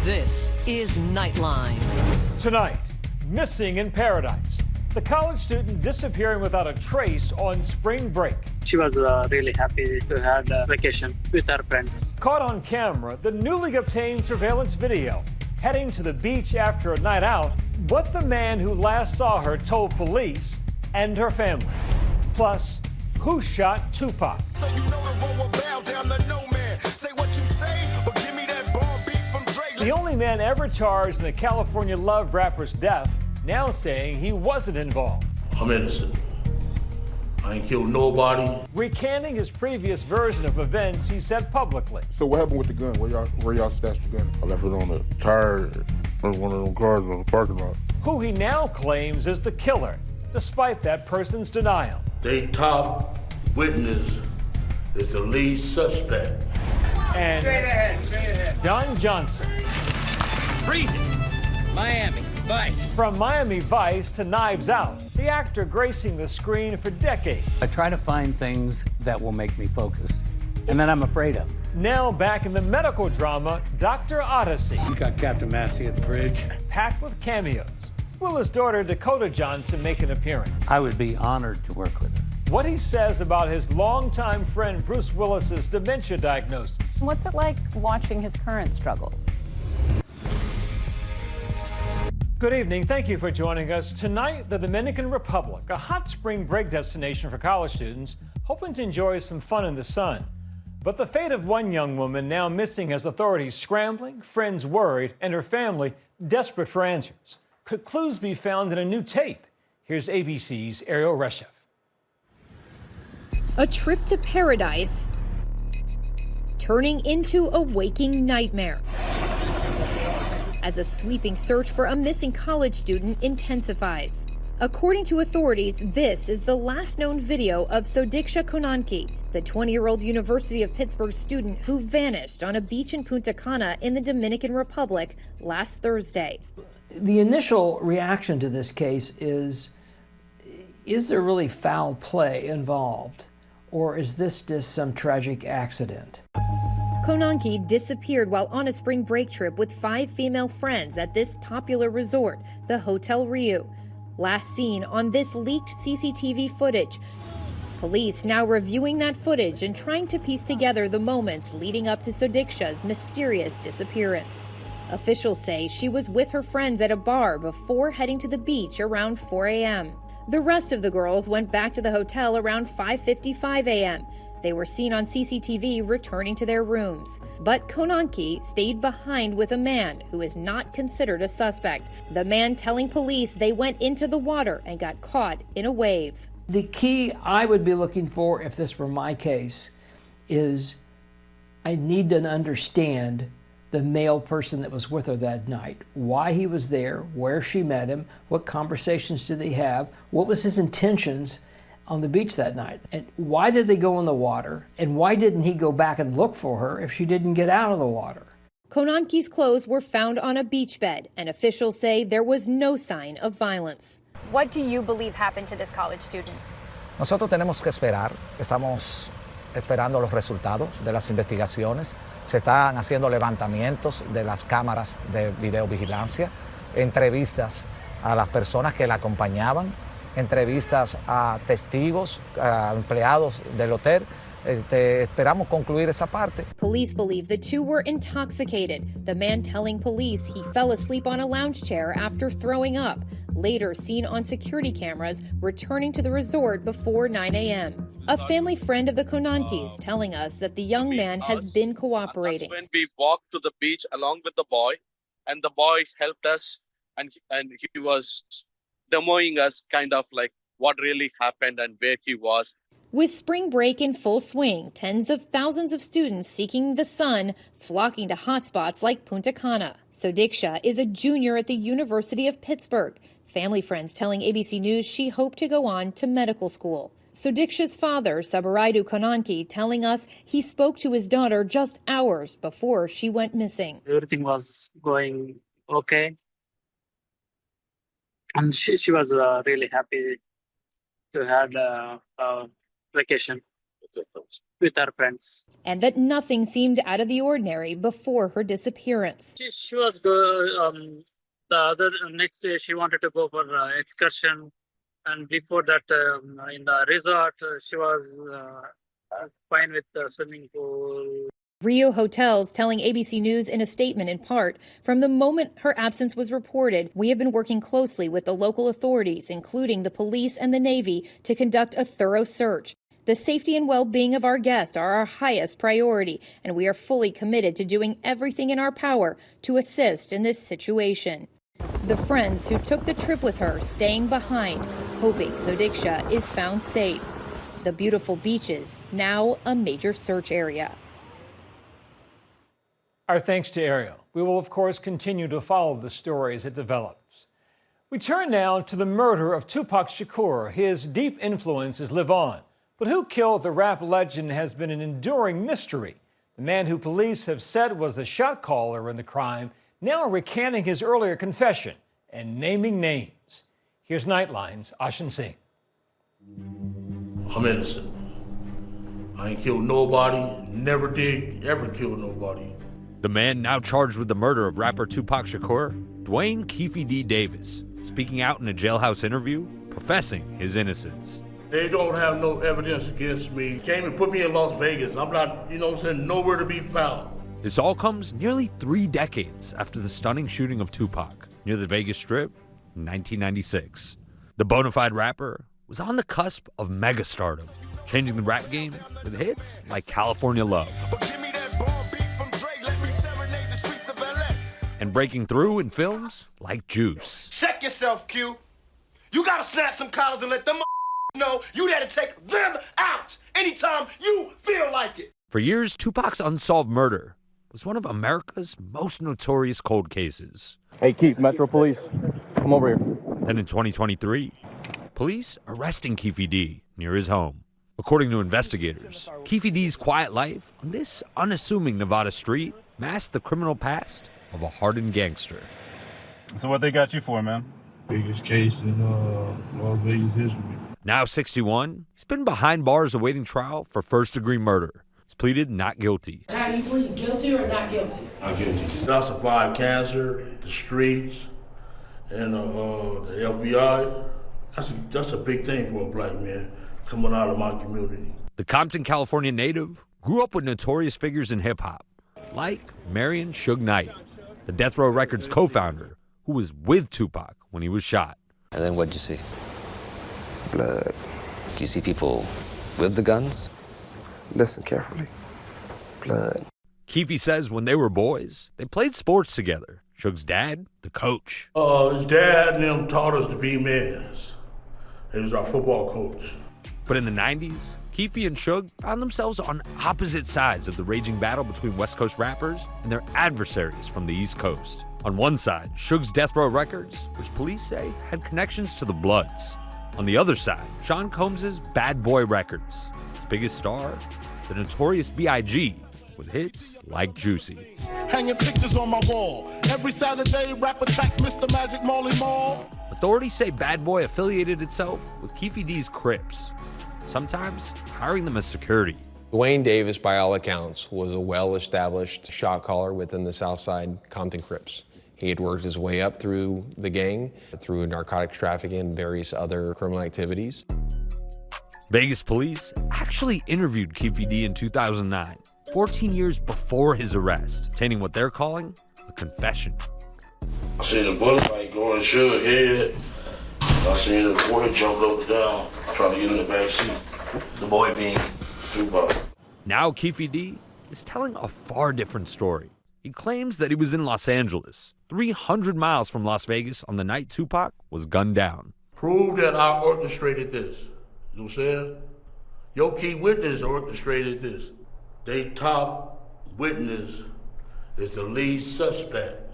This is Nightline. Tonight, missing in paradise. The college student disappearing without a trace on spring break. She was really happy to have a vacation with her friends. Caught on camera, the newly obtained surveillance video. Heading to the beach after a night out, what the man who last saw her told police and her family. Plus, who shot Tupac? So you know the road will bow down to no man. Say what you say, but give me that bomb beat from Dre. The only man ever charged in the California Love rapper's death, now saying he wasn't involved. I'm innocent. I ain't killed nobody. Recanting his previous version of events he said publicly. So what happened with the gun? Where y'all stashed the gun? I left it on the tire of one of them cars in the parking lot. Who he now claims is the killer, despite that person's denial. They top witness is the lead suspect. And Straight ahead. Don Johnson. Freeze it. Miami Vice. From Miami Vice to Knives Out, the actor gracing the screen for decades. I try to find things that will make me focus, and that I'm afraid of. Now back in the medical drama, Dr. Odyssey. You got Captain Massey at the bridge. Packed with cameos. Will his daughter Dakota Johnson make an appearance? I would be honored to work with her. What he says about his longtime friend Bruce Willis's dementia diagnosis. What's it like watching his current struggles? Good evening. Thank you for joining us. Tonight, the Dominican Republic, a hot spring break destination for college students, hoping to enjoy some fun in the sun. But the fate of one young woman now missing has authorities scrambling, friends worried, and her family desperate for answers. Could clues be found in a new tape? Here's ABC's Ariel Reshev. A trip to paradise turning into a waking nightmare as a sweeping search for a missing college student intensifies. According to authorities, this is the last known video of Sodiksha Konanki, the 20-year-old University of Pittsburgh student who vanished on a beach in Punta Cana in the Dominican Republic last Thursday. The initial reaction to this case is there really foul play involved? Or is this just some tragic accident? Konanki disappeared while on a spring break trip with 5 female friends at this popular resort, the Hotel Rio. Last seen on this leaked CCTV footage. Police now reviewing that footage and trying to piece together the moments leading up to Sodiksha's mysterious disappearance. Officials say she was with her friends at a bar before heading to the beach around 4 a.m. The rest of the girls went back to the hotel around 5:55 a.m. They were seen on CCTV returning to their rooms. But Konanki stayed behind with a man who is not considered a suspect. The man telling police they went into the water and got caught in a wave. The key I would be looking for if this were my case is I need to understand the male person that was with her that night, why he was there, where she met him, what conversations did they have, what was his intentions on the beach that night, and why did they go in the water, and why didn't he go back and look for her if she didn't get out of the water? Konanki's clothes were found on a beach bed, and officials say there was no sign of violence. What do you believe happened to this college student? Nosotros tenemos que esperar, estamos esperando los resultados de las investigaciones. Se están haciendo levantamientos de las cámaras de videovigilancia, entrevistas a las personas que la acompañaban, entrevistas a testigos, a empleados del hotel. Esperamos concluir esa parte. Police believe the two were intoxicated. The man telling police he fell asleep on a lounge chair after throwing up. Later seen on security cameras returning to the resort before 9 a.m. A family friend of the Konankis telling us that the young man has been cooperating. That's when we walked to the beach along with the boy, and the boy helped us, and he was demoing us kind of like what really happened and where he was. With spring break in full swing, tens of thousands of students seeking the sun flocking to hotspots like Punta Cana. Sodiksha is a junior at the University of Pittsburgh. Family friends telling ABC News she hoped to go on to medical school. Sodiksha's father, Sabaraidu Konanki, telling us he spoke to his daughter just hours before she went missing. Everything was going okay. And she was really happy to have a vacation. with her friends. And that nothing seemed out of the ordinary before her disappearance. She was the other next day she wanted to go for excursion, and before that in the resort she was fine with the swimming pool. Rio Hotels telling ABC News in a statement in part, from the moment her absence was reported, we have been working closely with the local authorities, including the police and the Navy, to conduct a thorough search. The safety and well-being of our guests are our highest priority, and we are fully committed to doing everything in our power to assist in this situation. The friends who took the trip with her staying behind, hoping Sodiksha is found safe. The beautiful beaches, now a major search area. Our thanks to Ariel. We will, of course, continue to follow the story as it develops. We turn now to the murder of Tupac Shakur. His deep influences live on. But who killed the rap legend has been an enduring mystery. The man who police have said was the shot caller in the crime, now recanting his earlier confession and naming names. Here's Nightline's Ashan Singh. I'm innocent. I ain't killed nobody, never did, ever kill nobody. The man now charged with the murder of rapper Tupac Shakur, Dwayne Keefe D. Davis, speaking out in a jailhouse interview, professing his innocence. They don't have no evidence against me. Came and put me in Las Vegas. I'm not, nowhere to be found. This all comes nearly 3 decades after the stunning shooting of Tupac near the Vegas Strip in 1996. The bona fide rapper was on the cusp of megastardom, changing the rap game with hits like California Love. And breaking through in films like Juice. Check yourself, Q. You gotta snatch some collars and let them know you there to take them out anytime you feel like it. For years, Tupac's unsolved murder was one of America's most notorious cold cases. Hey, Keith, Metro Police, come over here. Then in 2023, police arresting Keefe D near his home. According to investigators, Keefe D's quiet life on this unassuming Nevada street masked the criminal past of a hardened gangster. So what they got you for, man? Biggest case in Las Vegas history. Now 61, he's been behind bars awaiting trial for first-degree murder. He's pleaded not guilty. Are you pleading guilty or not guilty? Not guilty. I survived cancer, the streets, and the FBI. That's a big thing for a black man coming out of my community. The Compton, California native grew up with notorious figures in hip-hop, like Marion Suge Knight, the Death Row Records co-founder, who was with Tupac when he was shot. And then what'd you see? Blood. Do you see people with the guns? Listen carefully. Blood. Keefe says when they were boys, they played sports together. Suge's dad, the coach. His dad and them taught us to be men. He was our football coach. But in the 90s, Keefe and Suge found themselves on opposite sides of the raging battle between West Coast rappers and their adversaries from the East Coast. On one side, Suge's Death Row Records, which police say had connections to the Bloods. On the other side, Sean Combs' Bad Boy Records. His biggest star, the notorious B.I.G., with hits like Juicy. Hanging pictures on my wall. Every Saturday, rap attack Mr. Magic Molly Mall. Authorities say Bad Boy affiliated itself with Keefe D's Crips, sometimes hiring them as security. Dwayne Davis, by all accounts, was a well-established shot caller within the Southside Compton Crips. He had worked his way up through the gang, through narcotics trafficking and various other criminal activities. Vegas police actually interviewed Keefe D in 2009, 14 years before his arrest, obtaining what they're calling a confession. I seen a bullet fight going Suge head. I seen a boy jump up and down, trying to get in the back seat. The boy being Tupac. Now Keefe D is telling a far different story. He claims that he was in Los Angeles, 300 miles from Las Vegas on the night Tupac was gunned down. Prove that I orchestrated this. You know what I'm saying? Your key witness orchestrated this. They top witness is the lead suspect.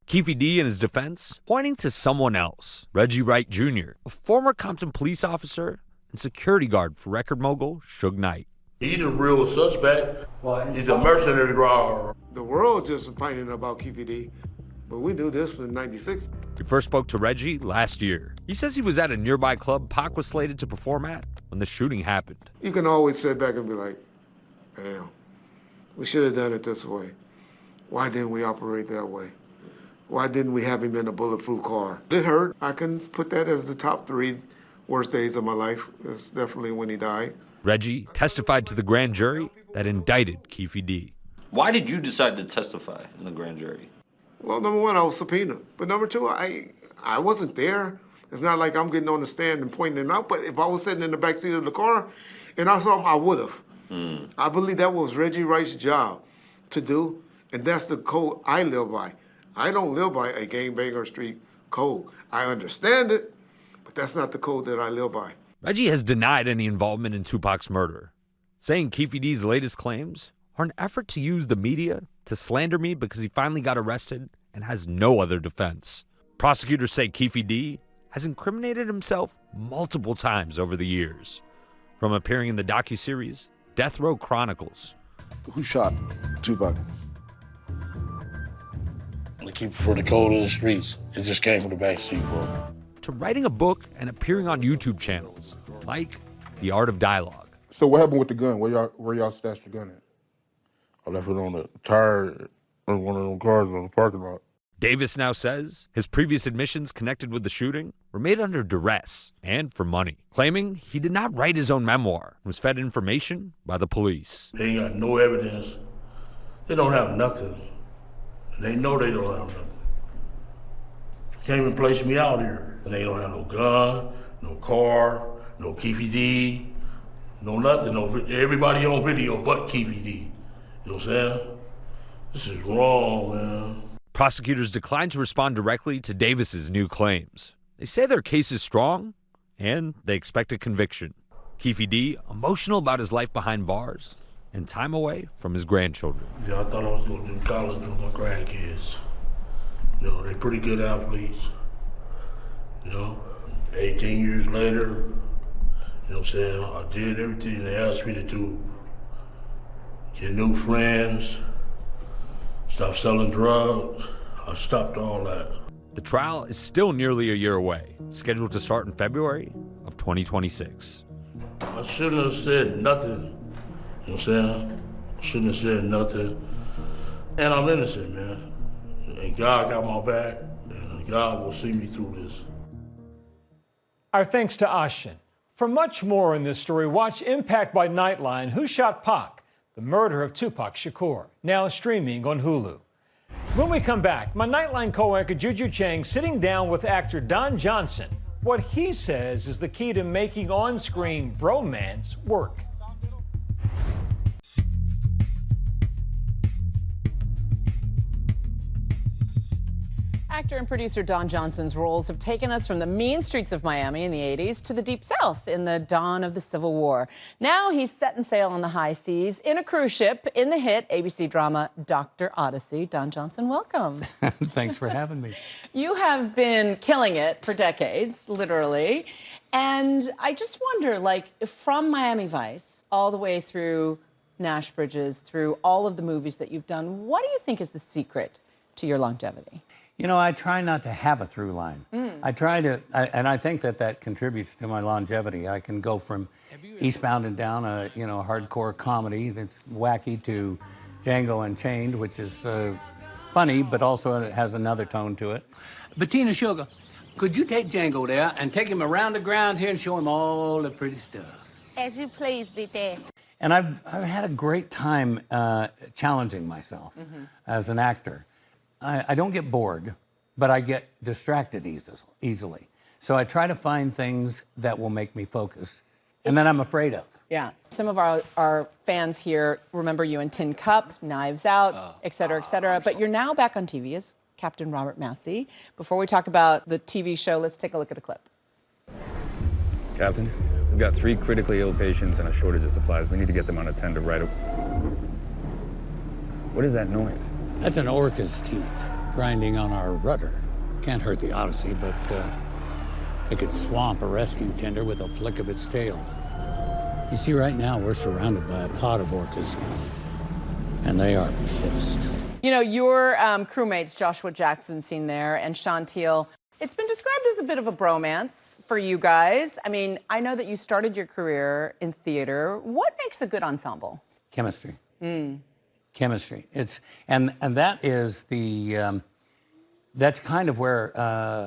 Keefe D in his defense, pointing to someone else, Reggie Wright Jr., a former Compton police officer and security guard for record mogul Suge Knight. He's the real suspect. He's a mercenary robber. The world just finding about Keefe D, but we knew this in '96. We first spoke to Reggie last year. He says he was at a nearby club Pac was slated to perform at when the shooting happened. You can always sit back and be like, Damn. We should have done it this way. Why didn't we operate that way? Why didn't we have him in a bulletproof car? It hurt. I can put that as the top 3 worst days of my life. It's definitely when he died. Reggie testified to the grand jury that indicted Keefe D. Why did you decide to testify in the grand jury? Well, number one, I was subpoenaed. But number two, I wasn't there. It's not like I'm getting on the stand and pointing him out. But if I was sitting in the backseat of the car and I saw him, I would have. I believe that was Reggie Wright's job to do, and that's the code I live by. I don't live by a gangbanger street code. I understand it, but that's not the code that I live by. Reggie has denied any involvement in Tupac's murder, saying Keefe D's latest claims are an effort to use the media to slander me because he finally got arrested and has no other defense. Prosecutors say Keefe D has incriminated himself multiple times over the years, from appearing in the docuseries Death Row Chronicles. Who shot Tupac? The keeper for the code of the streets. It just came from the backseat for him. To writing a book and appearing on YouTube channels like The Art of Dialogue. So what happened with the gun? Where y'all stashed the gun at? I left it on the tire of one of them cars in the parking lot. Davis now says his previous admissions connected with the shooting were made under duress and for money, claiming he did not write his own memoir and was fed information by the police. They ain't got no evidence. They don't have nothing. They know they don't have nothing. Can't even place me out here. And they don't have no gun, no car, no Keefe D, no nothing. No, everybody on video but Keefe D. You know what I'm saying? This is wrong, man. Prosecutors declined to respond directly to Davis's new claims. They say their case is strong, and they expect a conviction. Keefe D, emotional about his life behind bars and time away from his grandchildren. Yeah, I thought I was going to do college with my grandkids. You know, they pretty good athletes. You know, 18 years later, you know what I'm saying, I did everything they asked me to do. Get new friends, stop selling drugs. I stopped all that. The trial is still nearly a year away, scheduled to start in February of 2026. I shouldn't have said nothing. You know what I'm saying? I shouldn't have said nothing. And I'm innocent, man. And God got my back, and God will see me through this. Our thanks to Ashin. For much more in this story, watch Impact by Nightline, Who Shot Pac? The Murder of Tupac Shakur, now streaming on Hulu. When we come back, my Nightline co-anchor Juju Chang sitting down with actor Don Johnson. What he says is the key to making on-screen bromance work. Actor and producer Don Johnson's roles have taken us from the mean streets of Miami in the 80s to the Deep South in the dawn of the Civil War. Now he's setting sail on the high seas in a cruise ship in the hit ABC drama Dr. Odyssey. Don Johnson, welcome. Thanks for having me. You have been killing it for decades, literally. And I just wonder, like, from Miami Vice all the way through Nash Bridges, through all of the movies that you've done, what do you think is the secret to your longevity? You know, I try not to have a through line. I try to, and I think that contributes to my longevity. I can go from Eastbound and Down, a hardcore comedy that's wacky, to Django Unchained, which is funny, but also has another tone to it. Bettina Sugar, could you take Django there and take him around the grounds here and show him all the pretty stuff? As you please, Vite. And I've had a great time challenging myself as an actor. I don't get bored, but I get distracted easily. So I try to find things that will make me focus, and that I'm afraid of. Yeah. Some of our fans here remember you in Tin Cup, Knives Out, et cetera, et cetera. But you're now back on TV as Captain Robert Massey. Before we talk about the TV show, let's take a look at a clip. Captain, we've got 3 critically ill patients and a shortage of supplies. We need to get them on a tender right away. What is that noise? That's an orca's teeth grinding on our rudder. Can't hurt the Odyssey, but it could swamp a rescue tender with a flick of its tail. You see, right now we're surrounded by a pod of orcas, and they are pissed. You know, your crewmates, Joshua Jackson, seen there, and Sean Teal, it's been described as a bit of a bromance for you guys. I mean, I know that you started your career in theater. What makes a good ensemble? Chemistry. Chemistry. And that is that's kind of where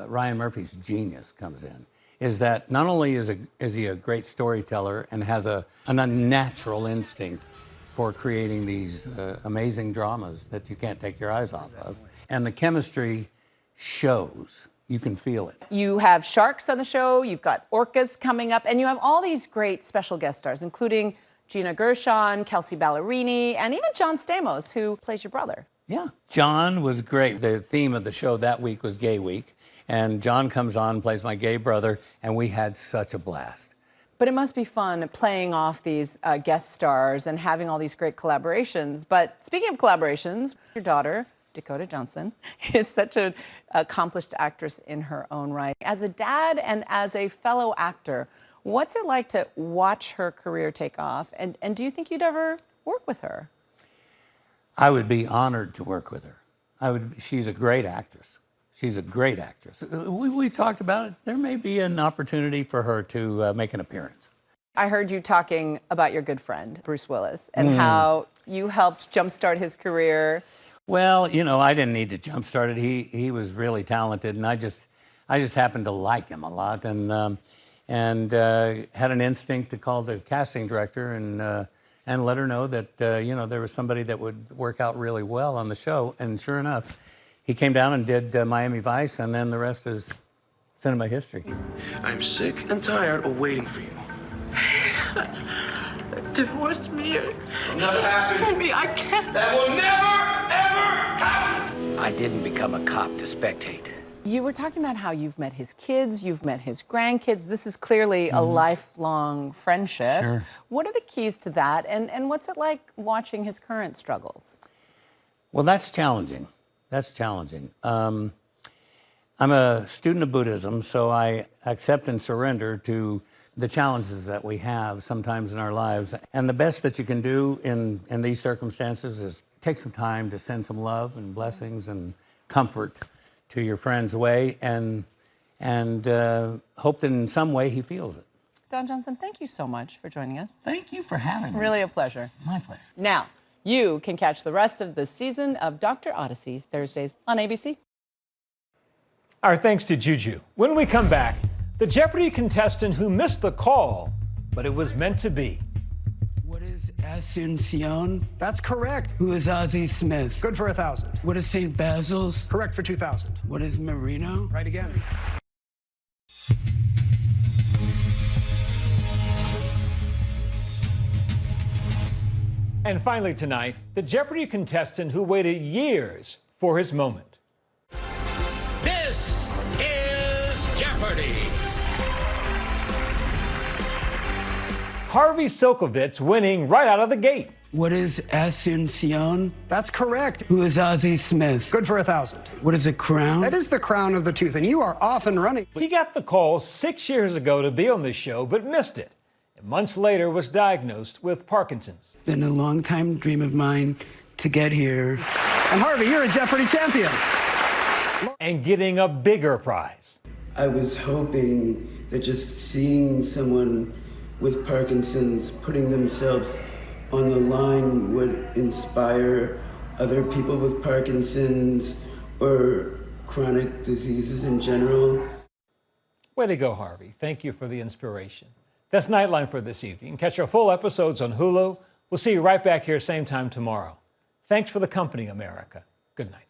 Ryan Murphy's genius comes in. Is that not only is he a great storyteller and has an unnatural instinct for creating these amazing dramas that you can't take your eyes off of, and the chemistry shows. You can feel it. You have sharks on the show, you've got orcas coming up, and you have all these great special guest stars, including Gina Gershon, Kelsey Ballerini, and even John Stamos, who plays your brother. Yeah. John was great. The theme of the show that week was Gay Week, and John comes on, plays my gay brother, and we had such a blast. But it must be fun playing off these guest stars and having all these great collaborations. But speaking of collaborations, your daughter, Dakota Johnson, is such an accomplished actress in her own right. As a dad and as a fellow actor, what's it like to watch her career take off? And do you think you'd ever work with her? I would be honored to work with her. She's a great actress. She's a great actress. We talked about it. There may be an opportunity for her to make an appearance. I heard you talking about your good friend, Bruce Willis, and how you helped jumpstart his career. Well, you know, I didn't need to jumpstart it. He was really talented, and I just happened to like him a lot, and had an instinct to call the casting director and let her know that you know, there was somebody that would work out really well on the show. And sure enough, he came down and did Miami Vice, and then the rest is cinema history. I'm sick and tired of waiting for you. Divorce me or Never happened. send me. I can't. That will never, ever happen. I didn't become a cop to spectate. You were talking about how you've met his kids, you've met his grandkids. This is clearly a lifelong friendship. Sure. What are the keys to that, and what's it like watching his current struggles? Well, that's challenging. That's challenging. I'm a student of Buddhism, so I accept and surrender to the challenges that we have sometimes in our lives. And the best that you can do in these circumstances is take some time to send some love and blessings and comfort to your friend's way, and hope that in some way he feels it. Don Johnson, thank you so much for joining us. Thank you for having me. Really a pleasure. My pleasure. Now, you can catch the rest of the season of Dr. Odyssey Thursdays on ABC. Our thanks to Juju. When we come back, the Jeopardy contestant who missed the call, but it was meant to be. What is Asuncion? That's correct. Who is Ozzie Smith? Good for 1,000. What is St. Basil's? Correct for 2,000. What is Marino? Right again. And finally tonight, the Jeopardy contestant who waited years for his moment. This is Jeopardy! Harvey Silkovitz winning right out of the gate. What is Asuncion? That's correct. Who is Ozzie Smith? Good for 1,000. What is a crown? That is the crown of the tooth, and you are off and running. He got the call 6 years ago to be on this show, but missed it. And months later was diagnosed with Parkinson's. Been a long time dream of mine to get here. And Harvey, you're a Jeopardy champion. And getting a bigger prize. I was hoping that just seeing someone with Parkinson's putting themselves on the line would inspire other people with Parkinson's or chronic diseases in general. Way to go, Harvey. Thank you for the inspiration. That's Nightline for this evening. Catch our full episodes on Hulu. We'll see you right back here same time tomorrow. Thanks for the company, America. Good night.